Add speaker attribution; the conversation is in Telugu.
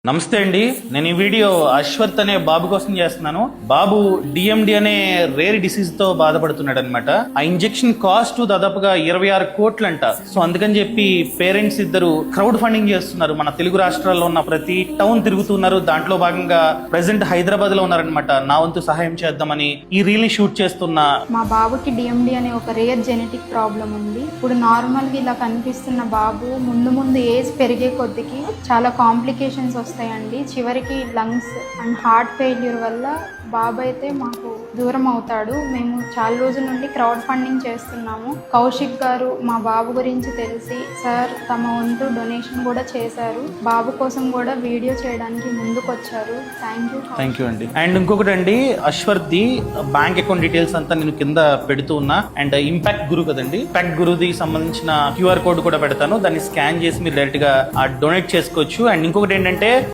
Speaker 1: నమస్తే అండి. నేను ఈ వీడియో అశ్వత్ అనే బాబు కోసం చేస్తున్నాను. బాబు డిఎండి అనే రేర్ డిసీజ్ తో బాధపడుతున్నాడు అనమాట. ఆ ఇంజెక్షన్ కాస్ట్ దాదాపుగా 26 కోట్లంట. సో అందుకని చెప్పి పేరెంట్స్ ఇద్దరు క్రౌడ్ ఫండింగ్ చేస్తున్నారు. మన తెలుగు రాష్ట్రాల్లో ఉన్న ప్రతి టౌన్ తిరుగుతున్నారు. దాంట్లో భాగంగా ప్రెసెంట్ హైదరాబాద్ లో ఉన్నారనమాట. నా వంతు సహాయం చేద్దామని ఈ రీల్ షూట్ చేస్తున్నా.
Speaker 2: మా బాబుకి డిఎండి అనే ఒక రేర్ జెనెటిక్ ప్రాబ్లం ఉంది. ఇప్పుడు నార్మల్ గా ఇలా కనిపిస్తున్న బాబు ముందు ముందు ఏజ్ పెరిగే కొద్దికి చాలా కాంప్లికేషన్స్ వస్తాయండి. చివరికి లంగ్స్ అండ్ హార్ట్ ఫెయిల్యూర్ వల్ల బాబు అయితే మాకు దూరం అవుతాడు. మేము చాలా రోజుల నుండి క్రౌడ్ ఫండింగ్ చేస్తున్నాము. కౌశిక్ గారు మా బాబు గురించి తెలిసి సార్ తమ వంతు డొనేషన్ కూడా చేశారు. బాబు కోసం కూడా వీడియో చేయడానికి ముందుకు వచ్చారు. థ్యాంక్ యూ
Speaker 1: అండి. అండ్ ఇంకొకటి అండి, Ashwath the bank account details అంతా నేను కింద పెడుతూ ఉన్నా. అండ్ ఇంపాక్ట్ గురు కదండి, ఇంపాక్ట్ గురుది సంబంధించిన QR కోడ్ కూడా పెడతాను. దాన్ని స్కాన్ చేసి మీరు డైరెక్ట్ గా డొనేట్ చేసుకోవచ్చు. అండ్ ఇంకొకటి ఏంటంటే